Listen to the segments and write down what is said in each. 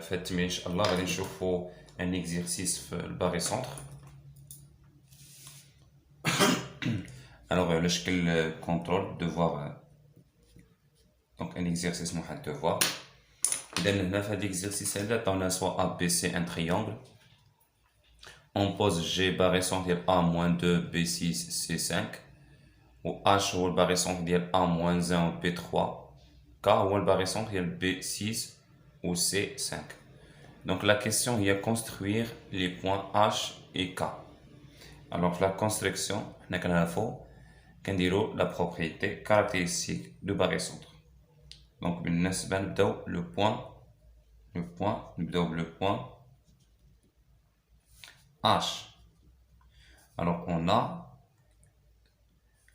Faites, mais Inch'Allah, غادي نشوفوا un exercice في الباري centre. Alors, le شكل contrôle, devoir. Donc, un exercice, moi, devoir. إذا هنا في هذا l'exercice هذا عطاونا soit A, B, C, un triangle. On pose G barré centre ديال A moins 2, B6, C5. و H هو الباري centre ديال A moins 1 و B3. K هو الباري centre ديال B6 ou C5. Donc la question est de construire les points H et K. Alors la construction, on a la propriété caractéristique du barycentre. Donc le point H. Alors on a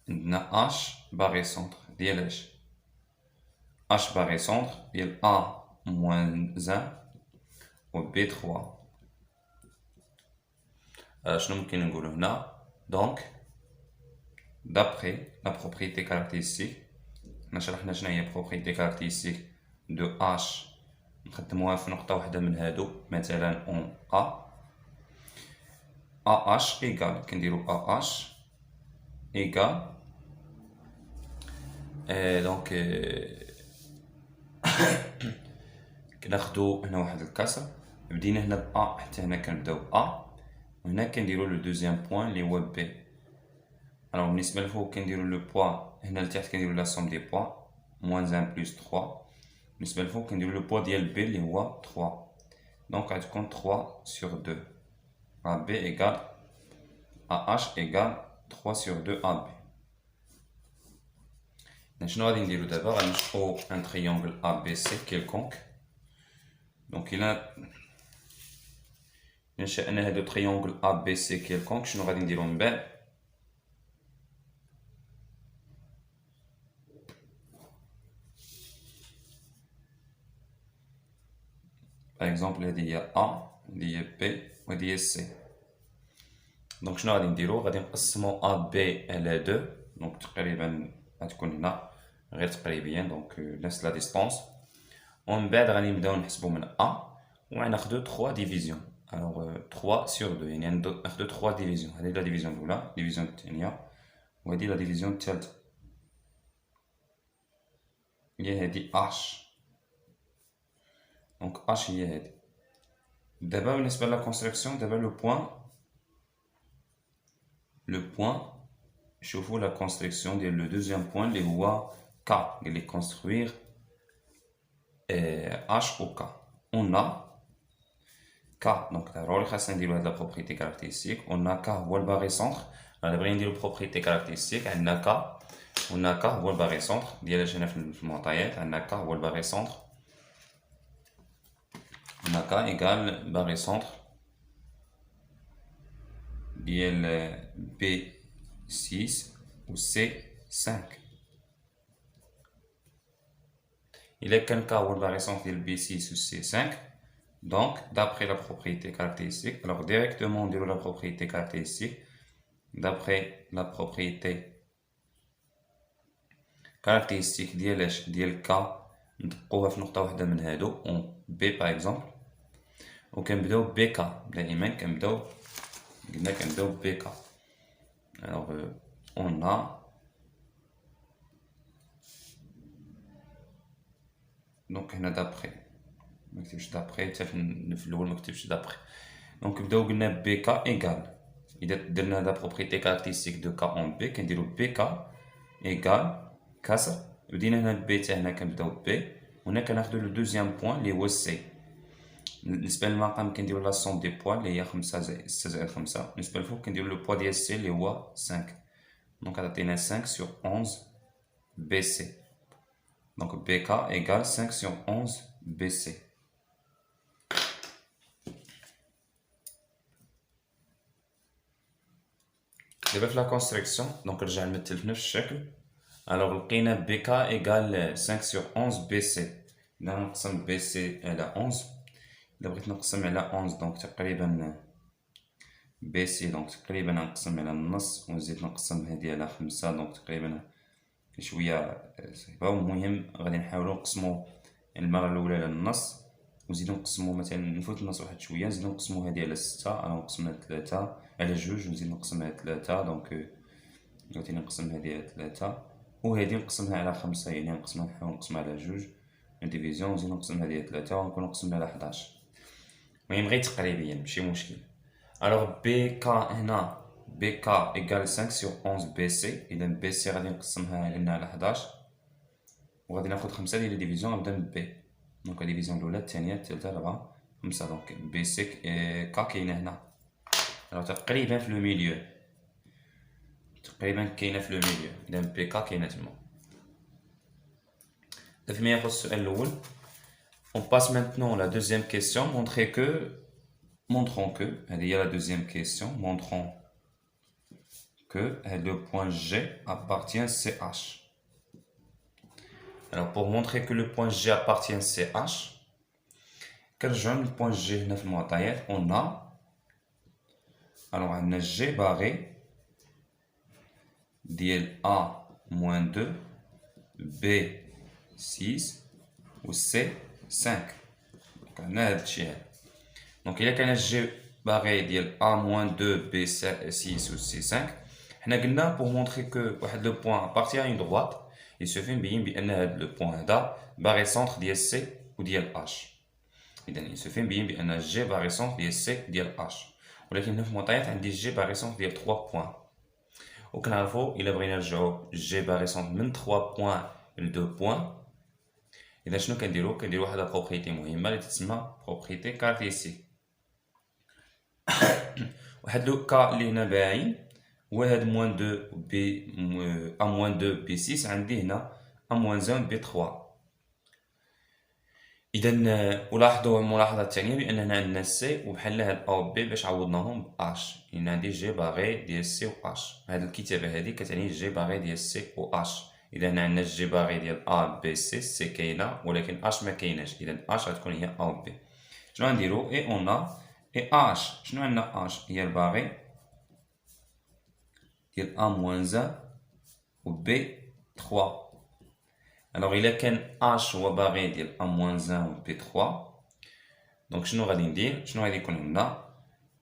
H barycentre H barycentre A moins 1 au B3. Donc, d'après la propriété caractéristique, nous avons la propriété caractéristique de H. Nous avons مثلا en A. AH égale, AH égale, donc, كناخدو هنا واحد الكسر. بدينا هنا ب A حتى هنا كنبداو ب A وهنا كنديرو لو دوزيام بوين اللي هو B. الوغ بالنسبة للفوق كنديرو لو بوا هنا لتحت كنديرو لا سوم دي بوا موان 1 بلس 3. بالنسبة للفوق كنديرو لو بوا ديال B اللي هو 3. دونك غتكون 3 sur 2 A B égale AH égale 3 sur 2 AB. شنو غادي نديرو دابا؟ غادي نشوفو ان تريونغل ABC quelconque. Donc il a نشأنا هذا triangle ABC quelconque. شنو غادي نديرو من بعد؟ par exemple هذه هي A هذه هي B وهذه هي C. دونك شنو غادي نديرو؟ غادي نقسمو AB على 2. دونك تقريبا غتكون هنا غير تقريبيا دونك نفس لا ديستونس. ومن بعد غادي نبداو نحسبو من A وغناخدو 3 ديفيزيون. الوغ 3 sur 2 يعني ناخدو 3 ديفيزيون. هذه لا ديفيزيون الاولى، ديفيزيون الثانيه، وهذه لا ديفيزيون الثالثه هي هذه H. دونك H هي هذه. دابا بالنسبه لا كونستركسيون، دابا لو بوين شوفوا لا كونستركسيون ديال لو دوزيام بوين اللي هو K. قال لي كونستروير H ou K. On a K, donc ضروري خاصنا نديرو هاد لا بروبريتي كاركتيرستيك. on a K هو الباري سونتر. غادي نبغي نديرو بروبريتي كاركتيرستيك. عندنا K قلنا K هو الباري سونتر ديال هنا في المعطيات. عندنا K هو الباري سونتر. عندنا K ايكال باري سونتر ديال B6 و C5. Il est qu'un cas où le variation est B6 ou C5. Donc, d'après la propriété caractéristique, alors directement de la propriété caractéristique, d'après la propriété caractéristique ديال K ندقوها في نقطة واحدة من هادو en B par exemple. وكنبداو BK دائما كنبداو BK. alors on a دونك هنا دابخي مكتبش دابخي حتى في الاول مكتبش دابخي. دونك نبداو قلنا بي كا ايكال. اذا درنا لا بروبريتي كاركتيرستيك دو كا اون بي كنديرو بي كا ايكال كسر. بدينا هنا بي حتى هنا كنبداو بي وهنا كناخدو لو دوزيام بوين اللي هو سي. بالنسبه للمقام كنديرو لا سوم دي بوين اللي هي 5 زائد 6 زائد 5. بالنسبه للفوق كنديرو لو بوا ديال سي اللي هو 5. دونك غتعطينا 5 sur 11 بي سي. Donc BK égale 5 sur 11 BC. دابا في لا كونستركسيون دونك نرجع نمثل في نفس الشكل. الوغ لقينا BK égale 5 sur 11 BC. إذا نقسم BC على 11. إذا بغيت نقسم على 11 دونك تقريبا BC دونك تقريبا نقسم على النص ونزيد نقسم هادي على 5 دونك تقريبا شويه صعيبه. المهم غادي نحاولوا نقسموا المره الاولى على النص ونزيدو نقسمو مثلا نفوت النص واحد شويه نزيدو نقسمو هادي على 6 انا نقسم على 3 على 2 ونزيد نقسم على 3 دونك دلوقتي نقسم هادي على 3 وهادي نقسمها على 5 يعني نقسمها نحاول نقسمها على 2 ديفيزيون ونزيد نقسم هادي على 3 ونكون نقسمها على 11 المهم غير تقريبيا ماشي مشكل. الوغ بي كا هنا بي كا ايكال 5 سور 11 بي سي اذا بي سي غادي نقسمها لنا على 11 وغادي ناخد 5 ديال الديفيزيون نبدا من بي دونك الديفيزيون الاولى الثانيه الثالثه الرابعه 5 دونك بي سي كا كاينه هنا تقريبا في لو ميليو تقريبا كاينه في لو ميليو اذا بي كا كاينه تما. فيما يخص السؤال الاول on passe maintenant la deuxième question montrons que هذه هي la deuxième question montrons que le point G appartient CH. Alors pour montrer que le point G appartient CH كنرجعو للبوان G هنا في المعطيات on a alors عندنا G barré ديال A moins 2 B 6 و C 5 دونك عندنا هاد الشيء هذا دونك إلا كان G barré ديال A moins 2 B 6 و C 5 حنا قلنا pour montrer que واحد لو بوان appartient à une droite il suffit نبين بأن هاد لو بوان هذا barré centre ديال C و ديال H. إذا il suffي نبين بأن G barré centre ديال C ديال H ولكن هنا في المعطيات عندي G barré centre ديال 3 بوان وكنعرفو إلا بغينا نرجعو G barré centre من 3 بوان ل 2 بوان إذا شنو كنديرو واحد البروبريتي مهمة اللي تسمى بروبريتي كارتيسيك. واحد لو كا اللي هنا باين هو هاد موان 2 بي ا موان 2 بي 6 عندي هنا ا موان 1 بي 3. اذا ولاحظوا الملاحظه الثانيه بان هنا عندنا سي وبحال هاد ا و بي باش عوضناهم ب اش لان عندي جي باغي ديال سي و اش. هاد الكتابه هادي كتعني جي باغي ديال سي و اش. اذا هنا عندنا جي باغي ديال ا بي سي سي كاينه ولكن اش ما كايناش اذا اش غتكون هي ا و بي. شنو غنديرو اي اون اي اش شنو عندنا اش هي الباغي ديال A moins 1 و B 3. alors إلا كان H هو باغي ديال A moins 1 و B 3 دونك شنو غادي ندير شنو غادي يكون عندنا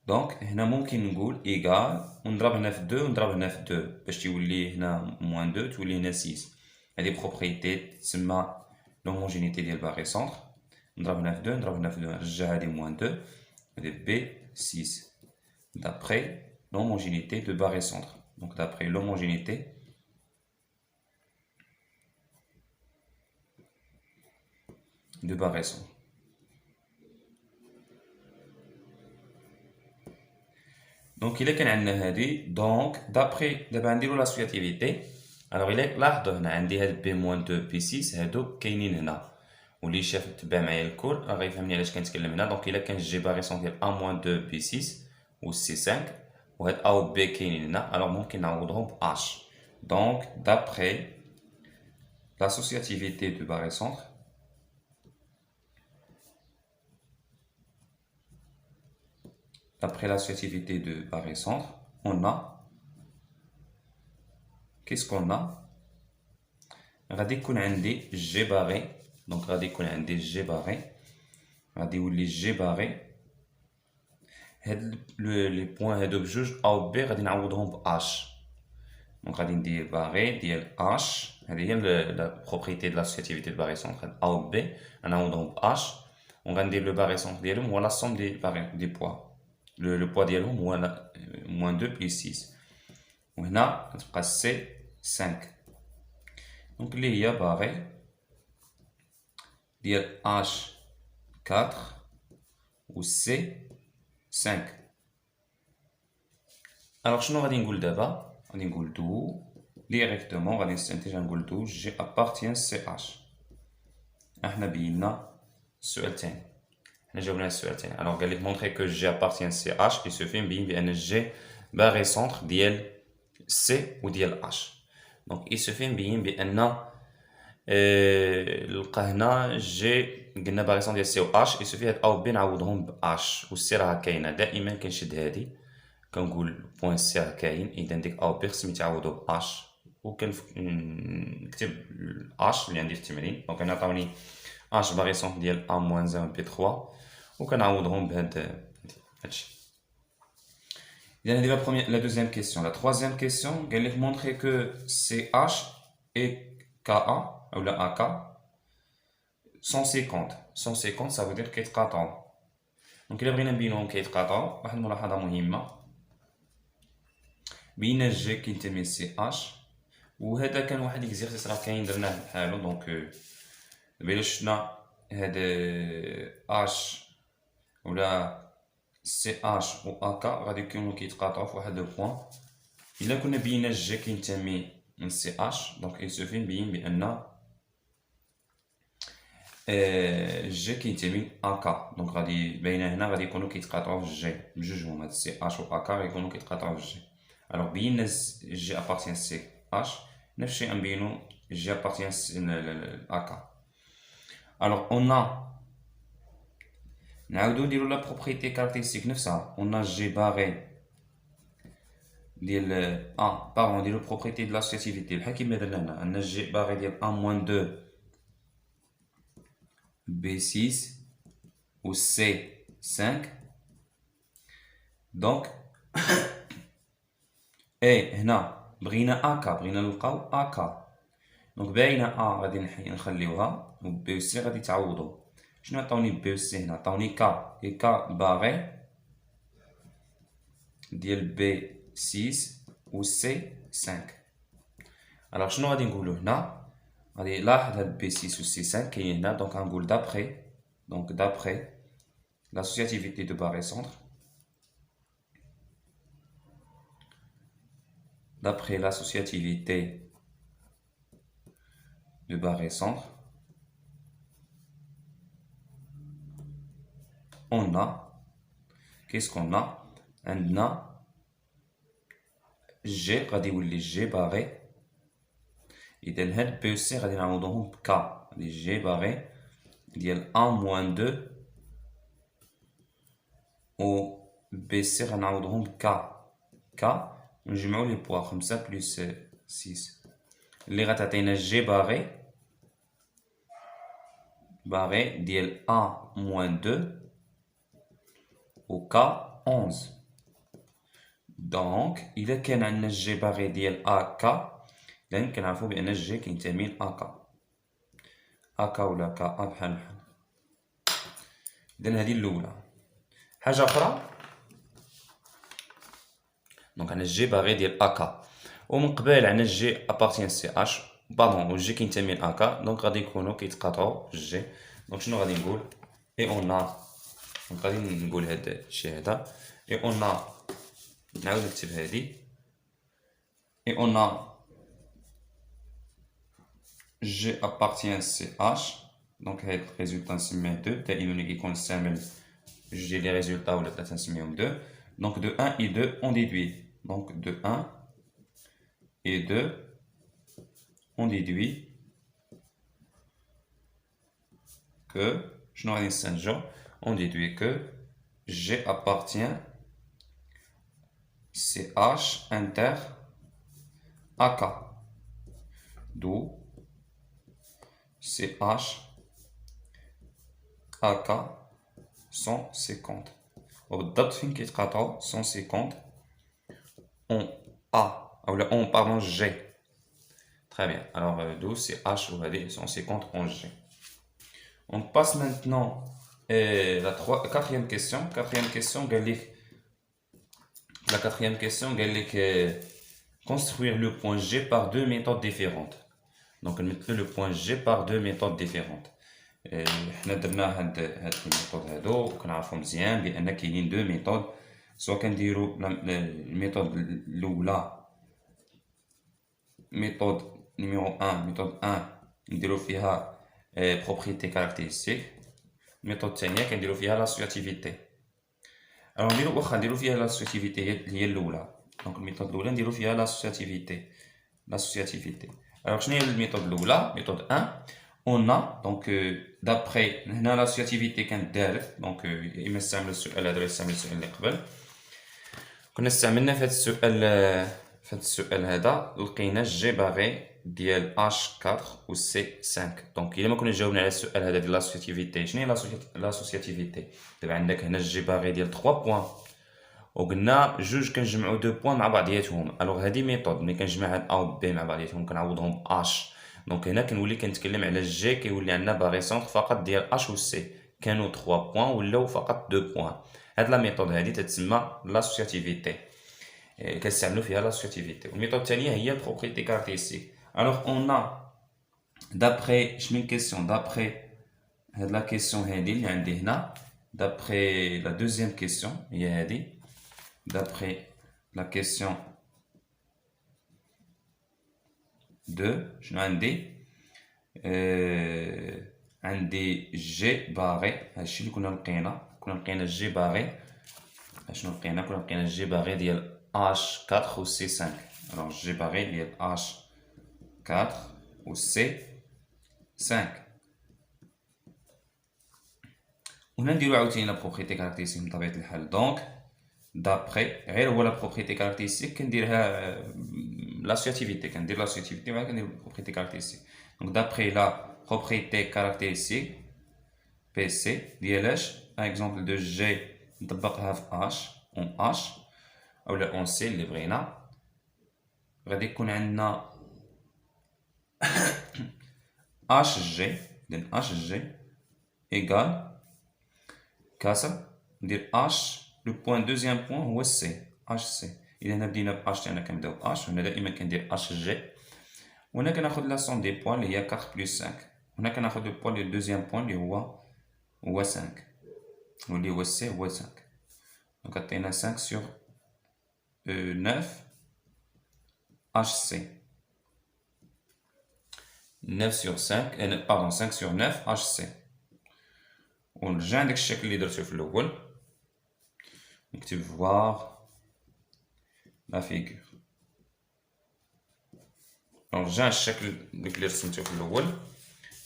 دونك هنا ممكن نقول إيكال ونضرب هنا في 2 ونضرب هنا في 2 باش تولي هنا موان 2 تولي هنا 6. هذه بروبريتي تسمى لوموجينيتي ديال باغي سونتر. نضرب هنا في 2 نضرب هنا في 2 نرجع هذه موان 2 هذه B 6 d'après l'homogénéité de barré centre. Donc d'après l'homogénéité de barré centre. Donc il est كان عندنا هذه donc d'après دابا نديرو l'associativité. alors il est لاحظوا هنا عندي هاد بي موان 2 بي 6 هادو كاينين هنا واللي شاف تبع معايا الكور راه غيفهمني علاش كنتكلم هنا. دونك الا كان جي باغي سون ديال ا موان 2 بي 6 و سي 5 وهاد ا و بي كاينين هنا alors ممكن نعوضهم ب اش. donc d'après l'associativité du barré centre de barré centre on a qu'est-ce qu'on a غادي يكون عندي جي باغي دونك غادي يكون عندي جي باغي غادي يولي جي باغي هاد لي بوين هادو بجوج ا و بي غادي نعوضهم ب اش. دونك غادي ندير باغي ديال اش هذه هي لا بروبريتي دو لاسوسياتيفيتي دو باغي سونتر ا و بي غنعوضهم ب اش وغندير لو باغي سونتر ديالهم هو لا سوم دي باغي دي بوا لو بوا ديالهم هو موان 2 بلس 6 وهنا غتبقى سي 5 دونك اللي هي باغي ديال اش 4 و سي 5. alors شنو غادي نقول دابا غادي نقول دو ديريكتومون غادي نستنتج غنقول دو جي ابارتيان سي اش. احنا بينا السؤال الثاني حنا جاوبنا السؤال الثاني. alors قال لك مونطري كو جي ابارتيان سي اش il suffit نبين بان جي باغي سونتر ديال سي وديال اش. دونك il suffit نبين بان لقى هنا جي قلنا باغي سونتر ديال سي و اش il suffit هاد ا و بي نعوضهم ب اش و سي راه كاينه دائما كنشد هادي كنقول بوين سي راه كاين اذا ديك ا و بي خصهم يتعوضوا ب اش وكنكتب اش اللي عندي في التمرين. دونك انا عطاوني اش باغي سونط ديال ا موان 1 بي 3 وكنعوضهم بهاد هادشي. Il y a la deuxième question. La troisième question, elle est montrer que CH et KA, ou la AK, sont 50. 150, ça veut dire qu'ils sont. Donc, il y a un bilan qui est 4. واحد الملاحظة مهمة. بين الجي كينتمي سي اش وهذا كان واحد اكزيرسيس راه كاين درناه بحالو. دونك دابا الا شفنا هاد اش ولا سي اش و اكا غادي يكونوا كيتقاطعوا في واحد لو بوين. الا كنا بينا الجي كينتمي من سي اش دونك يسوفي نبين بان الجي كينتمي اكا. دونك غادي باينه هنا غادي يكونوا كيتقاطعوا في الجي بجوجهم. هاد سي اش و اكا غيكونوا كيتقاطعوا في الجي. الوغ بينا الجي ابارتيان سي اش نفس الشيء نبينو الجي ابارتيان اكا. الوغ اون نعاودو نديرو لا بروبريتي كاركتيرستيك نفسها. اون جي باغي ديال باغون نديرو بروبريتي ديال لاسوسياتيفيتي بحال كيما درنا هنا. عندنا جي باغي ديال ا موان 2 بي 6 و سي 5. دونك اي هنا بغينا اكا بغينا نلقاو اكا. دونك باينه غادي نخليوها و بي و سي غادي تعوضو. شنو عطاوني بي و سي هنا؟ عطاوني كا اي كا باغي ديال بي 6 و سي 5. الوغ شنو غادي نقولو هنا؟ غادي لاحظ هاد بي 6 و سي 5 كاين هنا. دونك غنقول دابخي دونك دابخي l'associativité de barre et centre. D'après l'associativité de barre et centre, on a, qu'est-ce qu'on a? On a G غادي يولي G barré. إذن هاد B و C غادي نعوضوهم ب K. غادي G barré ديال A moins 2 و B C غنعوضوهم ب K. K نجمعو لي بوا 5 بلس 6 اللي غتعطينا G barré ديال A moins 2 و K 11. دونك إلا كان عندنا جي باغي ديال AK إذن كنعرفو بأن الجي كينتمي لأK. AK ولا KA بحال بحال. إذن هادي الأولى. حاجة أخرى دونك عندنا الجي باغي ديال AK ومن قبل عندنا الجي أبارتيان سي اش باردون والجي كينتمي لأK. دونك غادي يكونو كيتقاطعو في الجي. دونك شنو غادي نقول؟ إي أون دونك غادي نقول هاد الشي هذا. إي أون نعاود نكتب هادي. إي أون G appartient CH. دونك هاد الريزولتا نسميه 2. دائما ملي كيكون نستعمل جوج ديال لي ريزولتا ولا ثلاثة نسميهم 2. دونك de 1 et 2 on déduit. Donc de 1 et 2 on déduit que شنو غادي نستنتجو؟ on déduit que G appartient CH inter AK. D'où CH AK 150. وبالضبط فين كيتقاطعو 150 on A ou on pardon G. Très bien. Alors d'où c'est H ou AD 150 on G. On passe maintenant la quatrième question. La quatrième question, construire le point G par deux méthodes différentes. Donc, on met le point G par deux méthodes différentes. حنا درنا هاد الميثود هادو وكنعرفو مزيان بان كاينين دو ميثود. سواء كنديرو الميثود الاولى ميثود نيميرو 1 ميثود 1 نديرو فيها بروبريتي كاركتيرستيك. الميثود الثانيه كنديرو فيها لاسوسياتيفيتي. الوغ نديرو واخا نديرو فيها لاسوسياتيفيتي هي الاولى. دونك الميثود الاولى نديرو فيها لاسوسياتيفيتي. الوغ شنو هي الميثود الاولى؟ ميثود 1 on a donc d'après هنا l'associativité كانت دارت. دونك يا اما استعمل السؤال هذا ولا استعمل السؤال اللي قبل. كنا استعملنا في هذا السؤال في هذا السؤال هذا لقينا جي باغي ديال H4 و C5. دونك الا ما كنا جاوبنا على السؤال هذا ديال لاسوسياتيفيتي، شنو هي لاسوسياتيفيتي؟ دابا عندك هنا جي باغي ديال 3 بوان وقلنا جوج كنجمعوا 2 بوان مع بعضياتهم. الوغ هذه ميثود ملي كنجمع هاد ا و بي مع بعضياتهم كنعوضهم اش. دونك هنا كنولي كنتكلم على جي كيولي عندنا باغي سونتر فقط ديال اش و سي، كانوا 3 بوان ولاو فقط 2 بوان. هاد لا ميثود هادي تتسمى لاسوسياتيفيتي، كنستعملوا فيها لاسوسياتيفيتي. والميثود الثانيه هي البروبريتي كاركتيرستيك. الوغ اون ا دابخي شنو كيسيون، دابخي هاد لا كيسيون هادي اللي عندي هنا، دابخي لا دوزيام كيسيون هي هادي. D'après la question 2, je عندي G barré. هادشي اللي كنا لقينا G barré. شنو لقينا؟ كنا لقينا G barré ديال H4 و C5. alors G barré ديال H4 و C5. وهنا نديرو عاوتاني لا بروبريتي كاركتيرستيك بطبيعة الحال. دونك دابخي غير هو لا بروبريتي كاركتيرستيك كنديرها لاسوسياتيفيتي، كندير لاسوسياتيفيتي وبعد كندير بروبريتي كاركتيرستيك. دونك دابخي لا بروبريتي كاركتيرستيك بي سي ديال اش اكزومبل دو جي نطبقها في اش اون اش اولا اون سي اللي بغينا، غادي يكون عندنا اش جي. اذا اش جي ايكال كسر ندير اش لو بوان دوزيام بوان هو سي اش سي. اذا هنا بدينا ب اش تاعنا كنبداو ب اش، هنا دائما كندير اش جي. وهنا كناخذ لا سوم دي بوان اللي هي 4 بلس 5. هنا كناخذ لو بوان ديال دوزيام بوان اللي هو 5 واللي هو سي هو 5. دونك عطينا 5 sur 9 اش سي. 9 sur 5 باردون 5 sur 9 اش سي. ونرجع عندك الشكل اللي درتو في الاول، نكتب voir la figure. نرجع الشكل اللي رسمته في الاول،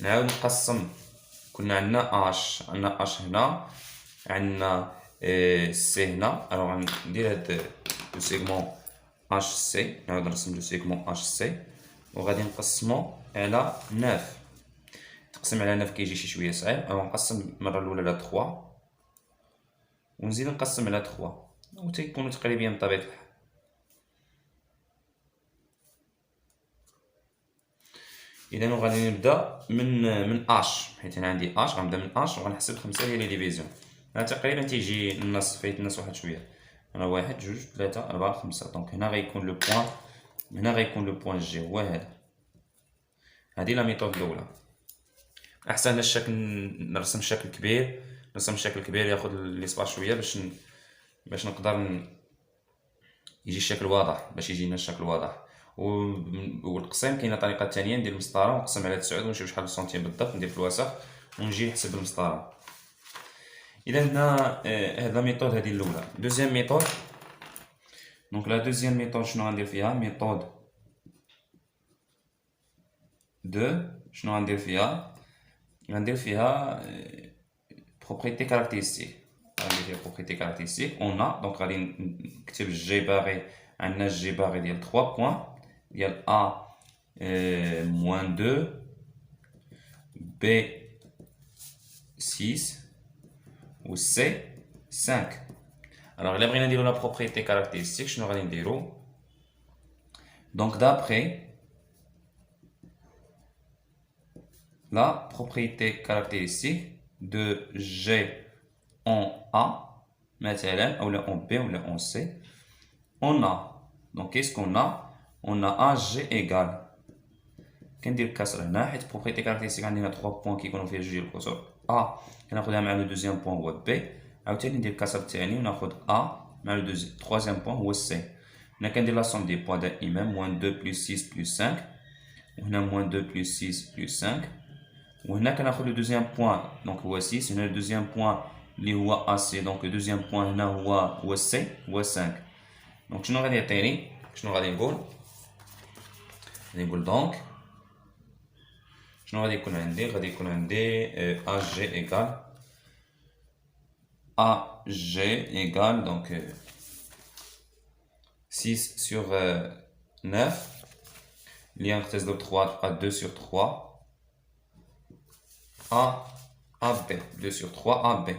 نعاود نقسم. كنا عندنا اش هنا، عندنا سي هنا. الوغ ندير هاد لو سيغمون اش سي، نعاود نرسم لو سيغمون اش سي وغادي نقسمو على 9. تقسم على 9 كيجي شي شويه صعيب. الوغ نقسم المره الاولى على 3 ونزيد نقسم على 3 و تيكونوا تقريبا بطبيعة الحال. اذا غادي نبدا من اش، حيت انا عندي اش غنبدا من اش وغنحسب 5 ديال لي ديفيزيون. انا تقريبا تيجي النص فايت النص واحد شويه. انا 1 2 3 4 5. دونك هنا غيكون لو بوين، هنا غيكون لو بوين جي هو هذا. هذه لا ميثود الاولى. احسن الشكل نرسم شكل كبير، نرسم شكل كبير ياخذ ليسباس شويه باش نقدر يجي الشكل واضح، باش يجينا الشكل واضح. والتقسيم كاينه طريقه ثانيه، ندير المسطره ونقسم على 9 ونشوف شحال السنتيم بالضبط، ندير في الوسط ونجي نحسب المسطره. اذا هنا هاد لا ميثود هذه الاولى. دوزيام ميثود، دونك لا دوزيام ميثود شنو غندير فيها؟ ميثود 2 شنو غندير فيها؟ غندير فيها بروبريتي كاركتيرستيك. غندير فيها بروبريتي كاركتيرستيك اون ا. دونك غادي نكتب جي باغي، عندنا جي باغي ديال 3 بوان ديال ا موان 2 بي 6 و سي 5. الوغ الا بغينا نديرو لا بروبريتي كاركتيرستيك شنو غادي نديرو؟ دونك دابخي la propriété caractéristique de G en A, مثلا ou en B ou en C, on a. Donc qu'est-ce qu'on a? On a AG égale. كندير كسر هنا حيت propriété caractéristique عندنا 3 بوان كيكونوا فيها جوج الكسور. A كناخذها مع لو دوزيام بوان هو B، عاوتاني ندير كسر الثاني وناخذ A مع لو troisième بوان هو C. هنا كندير لا سوم دي بوان دائما موان 2 بلس 6 بلس 5، وهنا موان 2 بلس 6 بلس 5. وهنا كناخذ لو دوزيام بوان دونك هو 6، هنا لو دوزيام بوان اللي هو ا سي، دونك لو دوزيام بوان هنا هو سي هو 5. دونك شنو غادي يعطيني؟ شنو غادي نقول؟ غادي نقول دونك شنو غادي يكون عندي؟ غادي يكون عندي ا جي ايكال دونك 6 sur 9 اللي نختزلو ب 3 تبقى 2 sur 3 AB 2 sur 3 AB.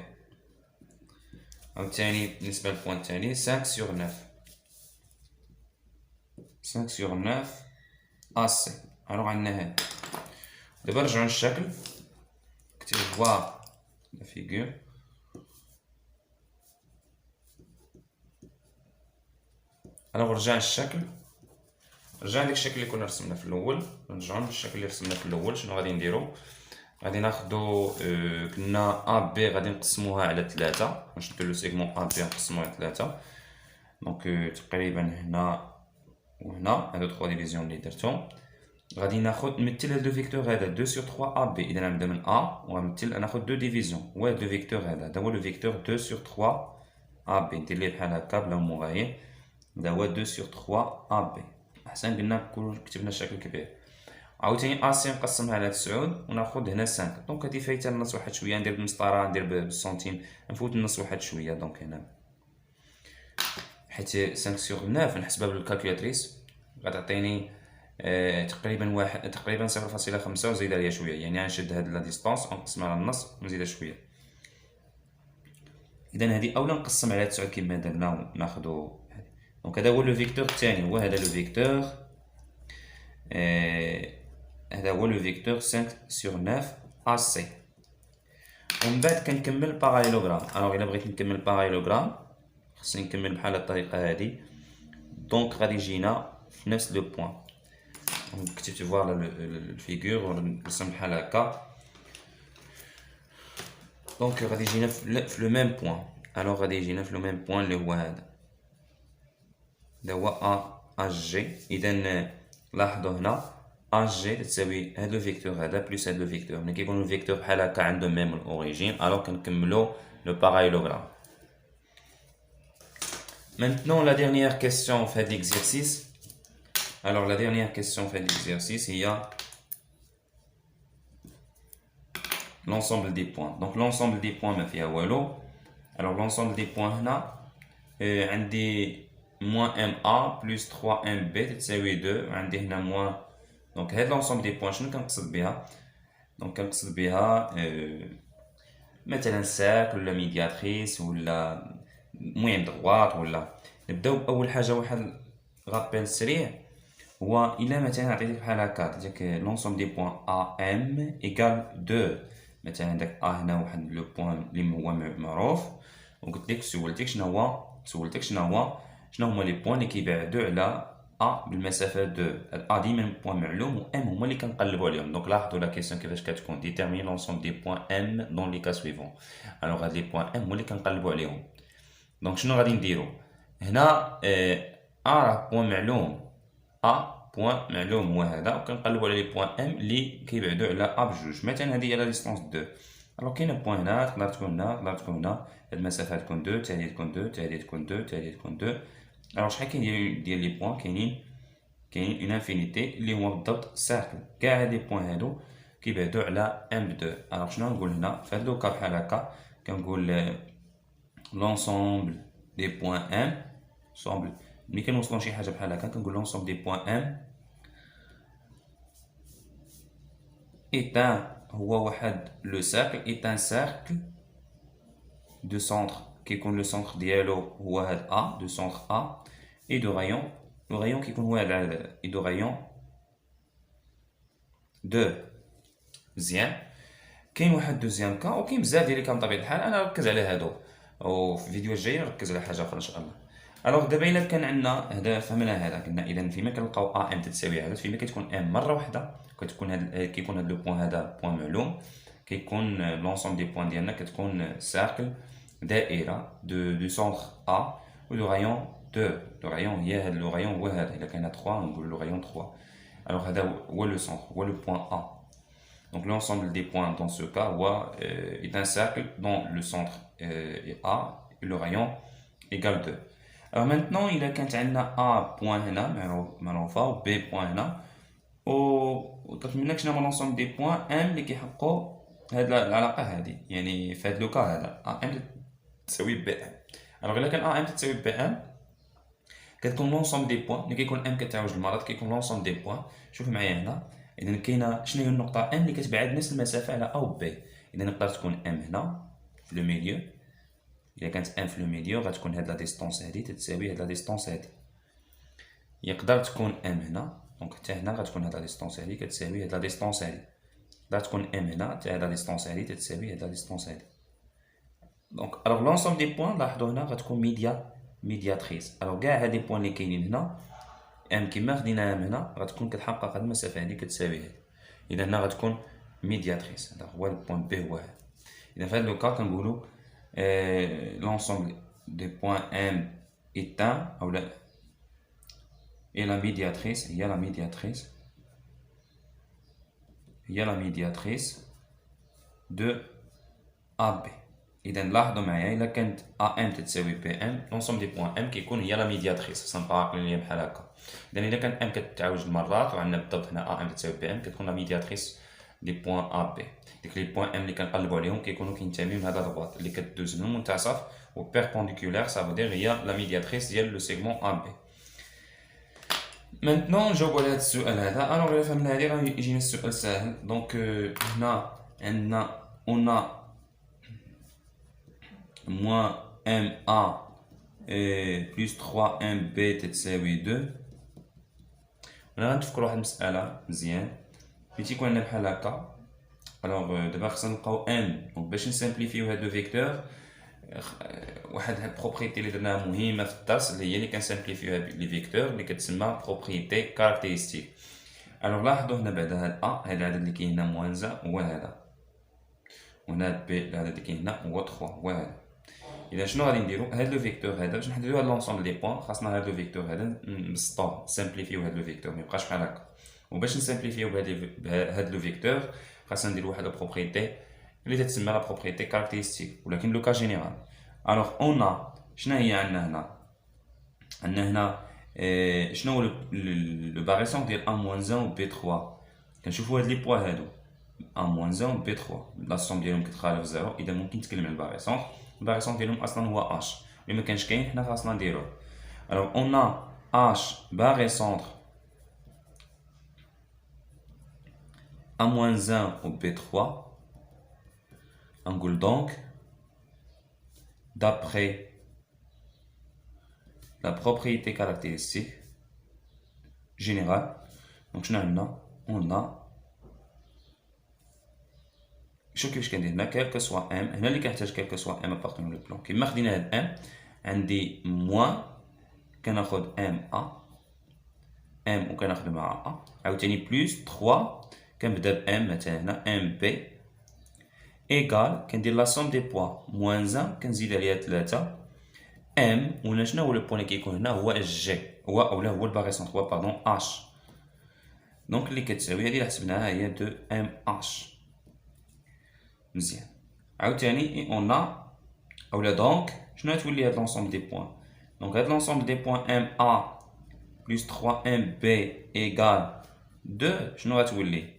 عاوتاني بالنسبة للبوان التاني 5 sur 9 5 sur 9 AC. الوغ عندنا هاد. دابا نرجعو للشكل. كتب voir la figure. الوغ رجع للشكل. رجع لديك الشكل اللي كنا رسمنا في الاول. نرجعو للشكل اللي رسمنا في الاول. شنو غادي نديرو؟ غادي ناخدو قلنا ا بي غادي نقسموها على 3. نشدو لو سيغمون ا بي نقسموه على 3. دونك تقريبا هنا وهنا هادو 3 ديفيزيون اللي درتهم. غادي ناخد نمثل هاد لو فيكتور هذا 2 sur 3 ا بي. اذا غنبدا من ا وغنمثل ناخد 2 ديفيزيون. وهاد لو فيكتور هذا هو لو فيكتور 2 sur 3 ا بي. ندير ليه بحال هكا بلا مغاير. هذا هو 2 sur 3 ا بي. احسن قلنا كتبنا الشكل كبير. عاوتاني اسي نقسمها على 9 وناخد هنا 5. دونك هادي فايته النص واحد شويه. ندير بالمسطره ندير بالسنتيم نفوت النص واحد شويه. دونك هنا حيت 5 sur 9 نحسبها بالكالكولاتريس غتعطيني تقريبا 0.5 وزيد عليها شويه. يعني غنشد هاد لا ديستونس ونقسمها على النص ونزيدها شويه. اذا هادي اولا نقسم على 9 كما درنا وناخدو. دونك هذا هو لو فيكتور الثاني. هو هذا لو فيكتور هذا هو لو فيكتور 5 sur 9 AC. ومن بعد كنكمل باراليلوغرام. الوغ الا بغيت نكمل باراليلوغرام خصني نكمل بحال الطريقه هادي. دونك غادي يجينا في نفس لو بوين. كتبت فوالا الفيغور ونرسم بحال هكا. دونك غادي يجينا في لو ميم بوين. الوغ غادي يجينا في لو ميم بوين اللي هو هذا. هذا هو ا جي. اذا لاحظوا هنا ا جي تساوي هاد لو فيكتور هذا بلس هاد لو فيكتور. ملي كيكون لو فيكتور بحال هكا عندهم ميم الاوريجين الوغ كنكملو لو باراليلوغرام. Maintenant la dernière question fait l'exercice. Alors la dernière question fait l'exercice il y a l'ensemble des points. Donc l'ensemble des points ما فيها والو. Alors l'ensemble des points هنا عندي moins MA plus 3MB تساوي 2. عندي هنا moins. دونك هاد l'ensemble des points شنو كنقصد بها؟ دونك كنقصد بها مثلا ساك ولا ميدياتريس ولا موين دغوات. ولا نبداو باول حاجه واحد غابيل سريع. هو الا مثلا عطيتك بحال هكا عطيتك لونسوم دي بوين ا ام ايكال 2. مثلا عندك ا هنا واحد لو بوين اللي هو معروف وقلت لك سولتك شنو هما لي بوين اللي كيبعدوا على ا بالمسافه 2. ا ديما بوين معلوم و ام هما اللي كنقلبوا عليهم. دونك لاحظوا لا كيسيون كيفاش كتكون ديتيرمين لونسوم دي بوين ام دون لي كا سويفون. الوغ هاد لي بوين ام هما اللي كنقلبوا عليهم. دونك شنو غادي نديرو هنا؟ راه بوين معلوم. بوين معلوم هو هذا وكنقلبوا على لي بوين ام اللي كيبعدوا على بجوج. مثلا هذه هي لا ديستونس 2. الوغ كاينه بوين هنا تقدر تكون هنا تقدر تكون هنا. هاد المسافه تكون 2 حتى هذه تكون 2 حتى هذه تكون 2 حتى هذه تكون 2. الوغ شحال كاين ديال لي بوين؟ كاينين اون انفينيتي اللي هو بالضبط سيركل. كاع هاد لي بوين هادو كيبعدوا على ام 2. الوغ شنو نقول هنا في هاد لوكا بحال هكا؟ كنقول l'ensemble des points M ensemble. ملي كنوصلو لشي حاجه بحال هكا كنقول l'ensemble des points M est un هو واحد لو سيركل est un cercle de centre كيكون لو سونتر ديالو هو هاد A de centre A et de rayon. لو rayon كيكون هو هذا et de rayon 2. مزيان. كاين واحد دوزيام كا وكاين بزاف ديال لي كان بطبيعه الحال. انا نركز على هادو وفي الفيديو الجاي نركز على حاجه اخرى ان شاء الله. الوغ دابا الا كان عندنا هذا فهمنا هذا قلنا اذا فيما كنلقاو ا ام تساوي هذا فيما كتكون ام مره واحده كتكون كيكون هذا لو بوين هذا بوين معلوم. كيكون لونسوم دي بوين ديالنا كتكون سيركل دائره دو سونتر ا و دو رايون 2. لو رايون هي هذا لو رايون هو هذا. الا كاين 3 نقولوا لو رايون 3. الوغ هذا هو لو سونتر هو لو بوين ا. Donc l'ensemble des points dans ce cas est un cercle dont le centre est A et le rayon égale 2. Alors maintenant il a كانت عندنا A point هنا معروفة و B point هنا و طلب منك شنو هما l'ensemble des points M اللي كيحققوا هاد العلاقة هادي. يعني في هاد لو كا هذا A M تساوي B M. alors إلا كان A M تساوي B M كتكون لونسومبل دي بوان اللي كيكون ام كتاع جوج المرات كيكون لونسومبل دي بوان. شوف معايا هنا، اذا كاينه شنو هي النقطه ام اللي كتبعد نفس المسافه على ا و بي. اذا نقدر تكون ام هنا في لو ميليو، الا كانت ام في لو ميليو غتكون هاد لا ديستونس هادي تتساوي هاد لا ديستونس هادي. يقدر تكون ام هنا، دونك حتى هنا غتكون هاد لا ديستونس هادي كتساوي هاد لا ديستونس هادي. تقدر تكون ام هنا حتى هاد لا ديستونس هادي تتساوي هاد لا ديستونس هادي. دونك الوغ لونسومبل دي بوان لاحظوا هنا غتكون ميدياتريس. الوغ كاع هاد لي بوان اللي كاينين هنا ام كيما خديناها من هنا غتكون كتحقق هاد المسافه هادي كتساوي هادي. اذا هنا غتكون ميدياتريس. هذا هو البوان بي هو هذا. اذا في هاد لو كا كنقولوا l'ensemble des points M est un ou la et la médiatrice il y a la médiatrice de AB. إذا لاحظوا معايا إلا كانت AM تتساوي PM l'ensemble des points M كيكون هي la médiatrice. سنبقى عاقلين ليا بحال هكا. إذا إلا كانت M كتعاوج المرات وعندنا بالضبط هنا AM تتساوي PM كتكون la médiatrice des points AB. ديك لي بوان M اللي كنقلبوا عليهم كيكونوا كينتميو لهذا الرباط اللي كدوز من المنتصف و بيربونديكولار سافو هي لا ميدياتريس ديال لو سيغمون AB. مانتنون نجاوبوا على هذا السؤال هذا. الوغ إلا فهمنا هادي راه يجينا السؤال ساهل. دونك هنا عندنا اون moins MA plus 3MB تتساوي 2. ولا غنتفكروا واحد المسألة مزيان ملي تيكون عندنا بحال هكا. الوغ دابا خصنا نلقاو ان. دونك باش نسامبليفيو هاد لو فيكتور واحد البروبريتي اللي درناها مهمه في الدرس اللي هي اللي كنسامبليفيو هاد لي فيكتور اللي كتسمى بروبريتي كاركتيرستيك. الوغ لاحظوا هنا بعد هاد ا هاد العدد اللي كاين هنا موان زا هو هذا، وهنا هاد بي العدد اللي كاين هنا هو 3 هو هذا. اذا شنو غادي نديرو هاد لو فيكتور هذا باش نحددو هاد لونسومبل دي بوين خاصنا هاد لو فيكتور هذا نبسطوه نسامبليفيو هاد لو فيكتور ما يبقاش بحال هكا. وباش نسامبليفيو بهاد لو فيكتور خاصنا نديرو واحد البروبريتي اللي تتسمى لا بروبريتي كاركتيرستيك ولكن لو كا جينيرال. الوغ اون شنو هي عندنا هنا؟ عندنا هنا شنو هو لو باريسون ديال ا موان 1 و بي 3. كنشوفوا هاد لي بوا هادو ا موان 1 و بي 3 لا سوم ديالهم كتخالف زيرو. اذا ممكن نتكلم على الباريسون ديالهم اصلا هو اش اللي ما كانش كاين حنا خاصنا نديروه. الوغ اون اش باغي سونتر A moins 1 au B3, on donc d'après la propriété caractéristique générale. Donc on a شو كيفاش كندير هنا quel que soit M هنا اللي كنحتاج quel que soit M appartenant le plan كيما خدينا هاد M عندي موان كناخد M A M وكناخدو مع A عاوتاني بلوس 3 كنبدا ب M مثلا هنا M B ايكال كندير لا سوم دي بوا موان 1 كنزيد عليها 3 M ولا شنو هو لو بوان اللي كيكون هنا هو G هو اولا هو الباغيسون هو باردون H. دونك اللي كتساوي هادي اللي حسبناها هي 2 MH مزيان. عاوتاني اون اولا دونك شنو غتولي هاد لونسومبل دي بوان؟ دونك هاد لونسومبل دي بوان MA بلس 3 MB ايكال 2 شنو غتولي؟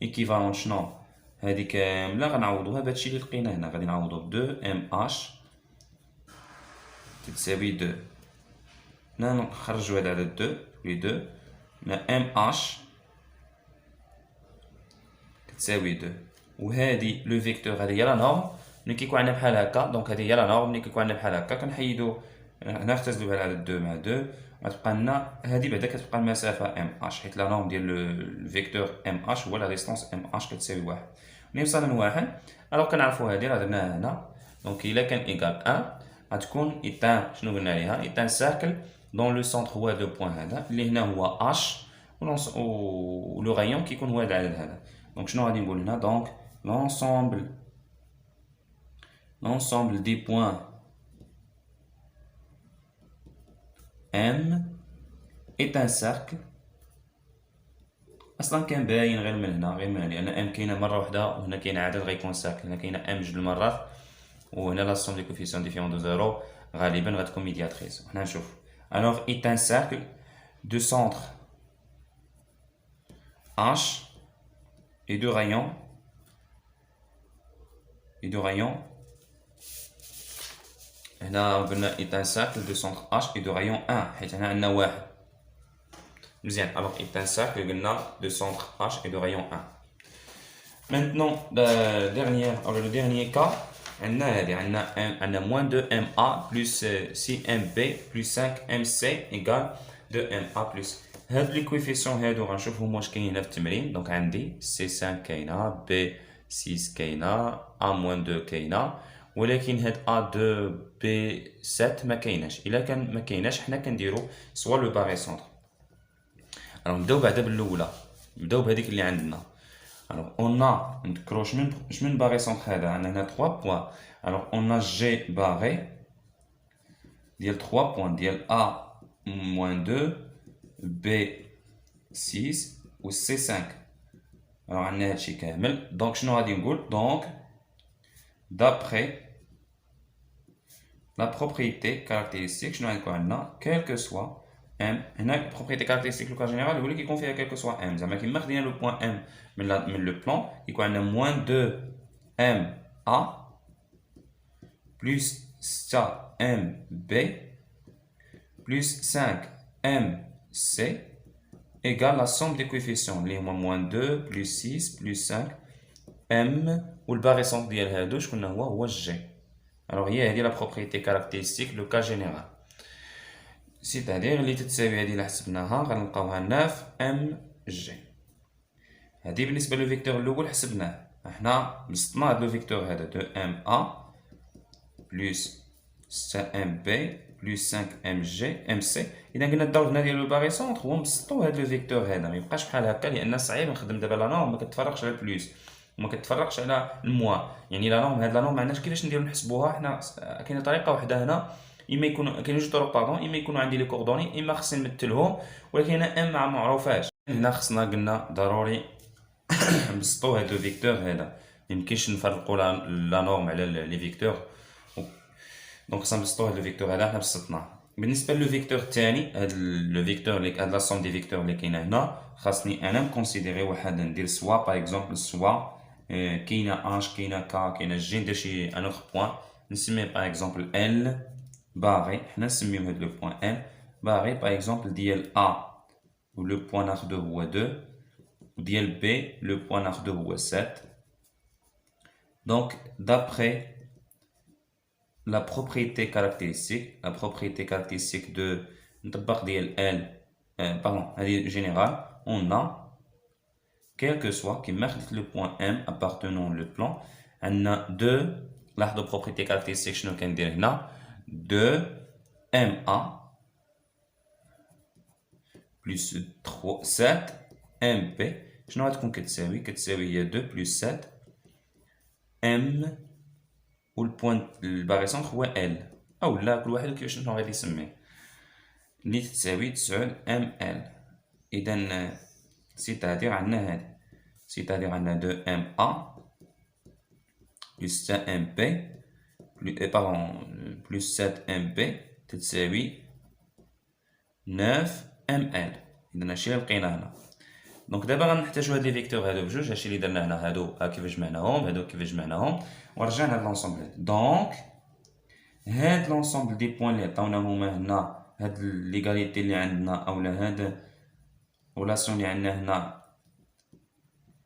ايكيفالون شنو؟ هادي كامله غنعوضوها بهادشي اللي لقينا هنا. غادي نعوضو ب 2 MH تتساوي 2. هنا نخرجو هاد العدد 2 تولي 2 هنا MH كتساوي 2. وهادي لو فيكتور هادي هي لا نورم ملي كيكون عندنا بحال هكا. دونك هادي هي لا نورم ملي كيكون عندنا بحال هكا كنحيدو هنا نختزلو بها العدد 2 مع 2 غتبقى لنا هادي بعدا كتبقى المسافه MH حيت لا نورم ديال الفيكتور MH هو لا ديستونس MH كتساوي 1. ملي وصلنا لواحد الوغ كنعرفو هادي راه درناها هنا. دونك الا كان ايكال 1 غتكون ايتان شنو قلنا عليها ايتان سيركل دون لو سونتر هو دو بوين هذا اللي هنا هو H و لو غايون كيكون هو هذا العدد هذا. دونك شنو غادي نقول هنا؟ دونك l'ensemble des points M est un cercle. اصلا كان باين غير من هنا غير من هنا لان M كاينه مره واحده وهنا كاين عدد غيكون ساكن. هنا كاينه M جوج المرات وهنا لا سوم دي كوفيسيون ديفيرون دو زيرو غالبا غتكون ميدياتريس. وحنا نشوف alors est un cercle de centre H et de rayons هنا قلنا est un cercle de centre H et de rayon 1 حيت هنا عندنا واحد مزيان. alors est un cercle قلنا de centre H et de rayon 1. maintenant le dernier cas عندنا moins 2MA plus 6MB plus 5MC égale 2MA plus هاد لي كويفيسيون هادو غنشوفهم واش كاينين في التمرين. دونك عندي C5 كاينه B6 كاينه A-2 كاينه ولكن هاد A2 B7 ما كايناش. الا كان ما كايناش حنا كنديرو سوا لو باغي سونتر. alors نبداو بعدا بالاولى نبداو بهذيك اللي عندنا. alors on a نذكرو شمن باغي سونتر هذا عندنا هنا 3 بوين. alors on a G باغي ديال 3 بوين ديال A-2 B6 و C5. alors عندنا هادشي كامل. دونك شنو غادي نقول؟ دونك d'après la propriété caractéristique شنو غنكون عندنا quel que soit M. هنا propriété caractéristique لو كا جينيرال هو اللي كيكون فيها quel que soit M. زعما كيما خدينا لو بوين M من لو بلان كيكون عندنا موان 2 M A plus 6 M B plus 5 M C égale la somme des coefficients اللي هما موان 2 plus 6 plus 5 M والباغي سونتر ديال هادو شكون هو G. alors هي هادي لا propriété caractéristique لو كا جينيرال. سيتادير اللي تتساوي هادي اللي حسبناها غنلقاوها 9 ام جي. هادي بالنسبه لو فيكتور الاول حسبناه. حنا بسطنا هاد لو فيكتور هذا 2 ام ا بلس 6 ام بي بلس 5 ام جي ام سي. اذا قلنا الدور هنا ديال لو باغي سونتر هو نبسطو هاد لو فيكتور هذا ما يبقاش بحال هكا لان صعيب نخدم دابا لا نورم ما كتفرقش على البلوس وما كتفرقش على الموا. يعني لا نورم هاد لا نورم ما عندناش كيفاش نديرو نحسبوها. حنا كاينه طريقه وحده هنا اما يكونوا كاين جوج طرق اما يكونوا عندي لي كوردوني اما خصني نمثلهم ولكن هنا ام ما معروفاش. هنا خصنا قلنا ضروري نبسطوا هاد لو فيكتور هذا ميمكنش نفرقوا لا نورم على لي فيكتور. دونك خصنا نبسطوا هاد لو فيكتور هذا حنا بسطناه. بالنسبه لو فيكتور الثاني هاد لو فيكتور اللي هاد لا سوم دي فيكتور اللي كاينه هنا خاصني انا نكونسيديري واحد ندير سوا باغ اكزومبل سوا كاينه اش كاينه كا كاينه جي ندير شي ان اوتر بوين نسميه باغ اكزومبل ال باغي. حنا نسميو هاد لو بوين ال باغي باغ اكزومبل ديال ا و لو بوين ناخدو هو 2 وديال بي لو بوين ناخدو هو 7. دونك d'après la propriété caractéristique de نطبق ديال ال pardon هادي جينيرال on a quel que soit كيما خديت لو بوين ام appartenant le plan عندنا 2. لاحظوا propriété caractéristique شنو كندير هنا 2 MA plus 7 MP شنو غتكون كتساوي؟ كتساوي هي 2 plus 7 M والبوان الباغي سونتر هو L أو لا كل واحد كيفاش شنو غادي يسميه اللي تساوي 9 ML. إذا سيتادير عندنا هادي سيتادير عندنا 2 MA plus 7 MP plus 7 MP تتساوي 9 ML. إذا هادشي اللي لقينا هنا. دونك دابا غنحتاجو هاد لي فيكتور هادو بجوج. هادشي اللي درنا هنا هادو كيفاش جمعناهم هادو كيفاش جمعناهم ورجعنا هاد لونسومبل. دونك هاد لونسومبل دي بوين اللي عطاونا هما هنا هاد ليغاليتي اللي عندنا اولا هاد رولاسيون اللي عندنا هنا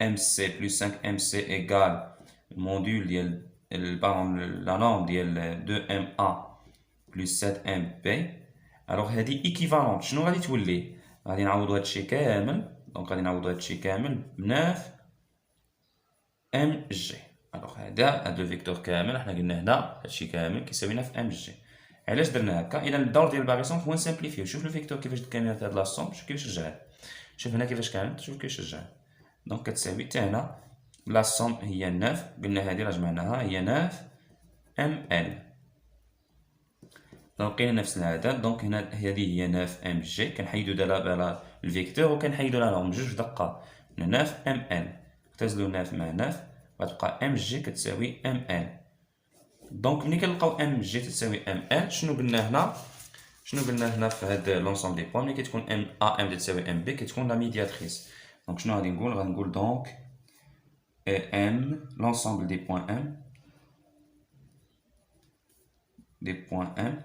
MC plus 5 MC égale موديول ديال لا نورم ديال 2MA plus 7MP. الوغ هادي ايكيفالونت شنو غادي تولي؟ غادي نعوضو هادشي كامل. دونك غادي نعوضو هادشي كامل ب 9 MG. الوغ هاد لو فيكتور كامل حنا قلنا هنا هادشي كامل كيساوي 9 MG. علاش درنا هكا؟ اذا الدور ديال الباغي سونتر هو نسامبليفيو. شوف لو فيكتور كيفاش كانت هاد لا سوم شوف كيفاش رجعت. شوف هنا كيفاش كانت شوف كيفاش رجعت. دونك كتساوي حتى هنا لا سوم هي 9 قلنا هادي راه جمعناها هي 9 ML. دونك لقينا نفس العدد. دونك هنا هذه هي 9 ام جي. كنحيدو دابا الفيكتور وكنحيدو لا نورم بجوج دقه 9 ام ال. اختزلو 9 مع 9 غتبقى ام جي كتساوي ام ال. دونك ملي كنلقاو ام جي تساوي ام ال شنو قلنا هنا في هاد لونسومبل دي بوين ملي كتكون ام ا ام تساوي ام بي كتكون لا ميدياتريس. دونك شنو غادي نقول دونك ام لونسومبل دي بوين ام des points M.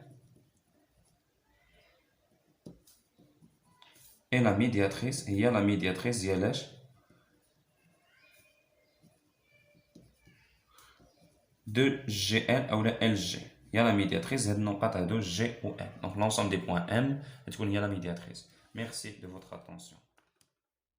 Et la médiatrice, il y a la médiatrice ديال de GL ou LG. Il y a la médiatrice, هاد النقاط هادو G ou L. Donc l'ensemble des points M, تكون هي la médiatrice. Merci de votre attention.